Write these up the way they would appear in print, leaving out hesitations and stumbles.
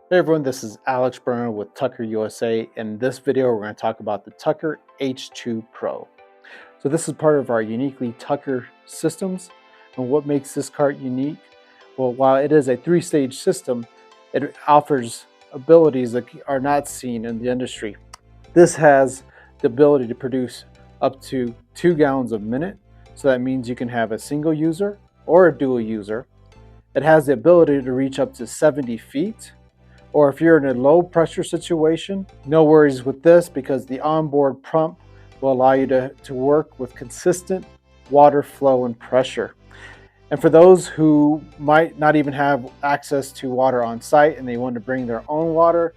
Hey everyone, this is Alex Burner with Tucker USA. In this video, we're going to talk about the Tucker H2PRO. So this is part of our uniquely Tucker systems. And what makes this cart unique? Well, while it is a three-stage system, it offers abilities that are not seen in the industry. This has the ability to produce up to 2 gallons a minute. So that means you can have a single user or a dual user. It has the ability to reach up to 70 feet. Or if you're in a low pressure situation, no worries with this because the onboard pump will allow you to work with consistent water flow and pressure. And for those who might not even have access to water on site and they want to bring their own water,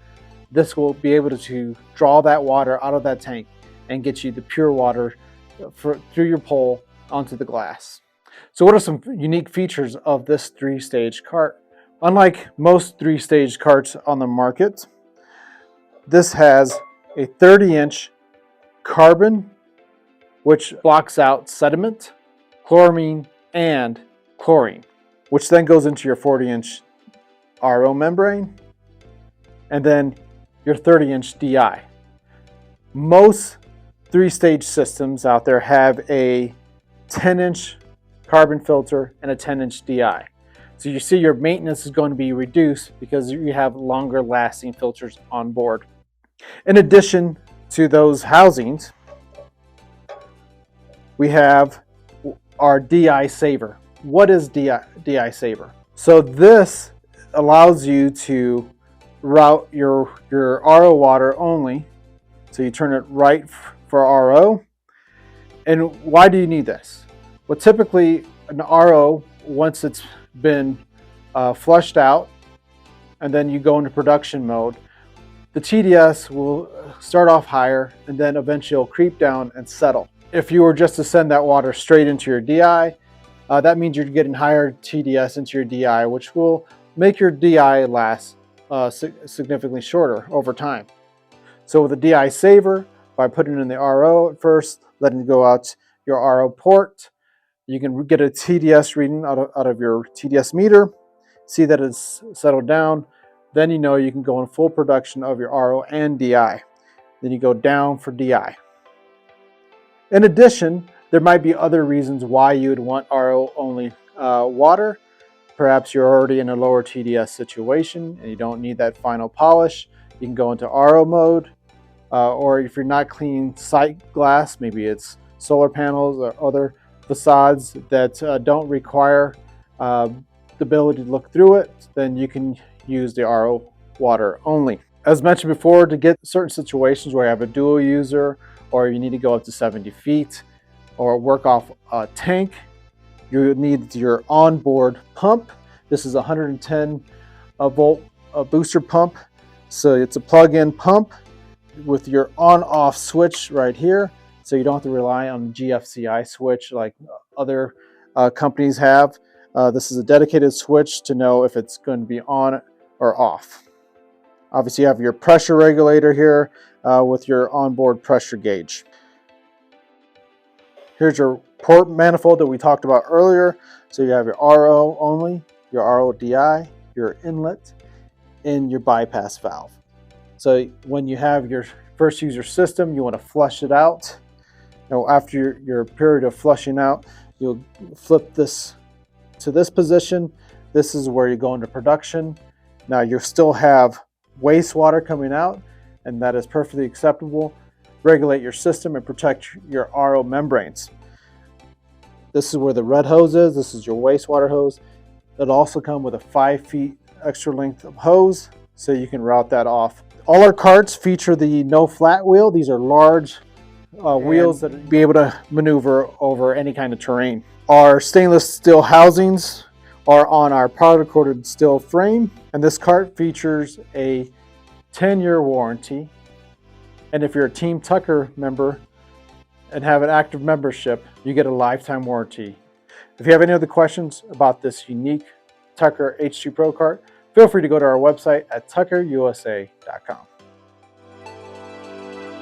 this will be able to draw that water out of that tank and get you the pure water through your pole onto the glass. So what are some unique features of this three-stage cart? Unlike most three-stage carts on the market, this has a 30-inch carbon, which blocks out sediment, chloramine, and chlorine, which then goes into your 40-inch RO membrane, and then your 30-inch DI. Most three-stage systems out there have a 10-inch carbon filter and a 10-inch DI. So you see your maintenance is going to be reduced because you have longer lasting filters on board. In addition to those housings, we have our DI saver. What is DI saver? So this allows you to route your RO water only. So you turn it right for RO. And why do you need this? Well, typically an RO, once it's been flushed out and then you go into production mode, the TDS will start off higher and then eventually it'll creep down and settle. If you were just to send that water straight into your DI, that means you're getting higher TDS into your DI, which will make your DI last significantly shorter over time. So with the DI saver, by putting it in the RO at first, letting it go out your RO port, you can get a TDS reading out of your TDS meter, see that it's settled down. Then you know you can go in full production of your RO and DI. Then you go down for DI. In addition, there might be other reasons why you would want RO only water. Perhaps you're already in a lower TDS situation and you don't need that final polish. You can go into RO mode. Or if you're not cleaning site glass, maybe it's solar panels or other facades that don't require the ability to look through it, then you can use the RO water only. As mentioned before, to get certain situations where you have a dual user or you need to go up to 70 feet or work off a tank, you need your onboard pump. This is a 110 volt booster pump. So it's a plug-in pump with your on-off switch right here. So you don't have to rely on the GFCI switch like other companies have. This is a dedicated switch to know if it's going to be on or off. Obviously you have your pressure regulator here with your onboard pressure gauge. Here's your port manifold that we talked about earlier. So you have your RO only, your RO DI, your inlet, and your bypass valve. So when you have your first user system, you want to flush it out. Now after your period of flushing out, you'll flip this to this position. This is where you go into production. Now you still have wastewater coming out, and that is perfectly acceptable. Regulate your system and protect your RO membranes. This is where the red hose is. This is your wastewater hose. It'll also come with a 5 feet extra length of hose, so you can route that off. All our carts feature the no flat wheel. These are large wheels that be able to maneuver over any kind of terrain. Our stainless steel housings are on our powder-coated steel frame, and this cart features a 10-year warranty. And if you're a Team Tucker member and have an active membership, you get a lifetime warranty. If you have any other questions about this unique Tucker H2PRO cart, feel free to go to our website at tuckerusa.com.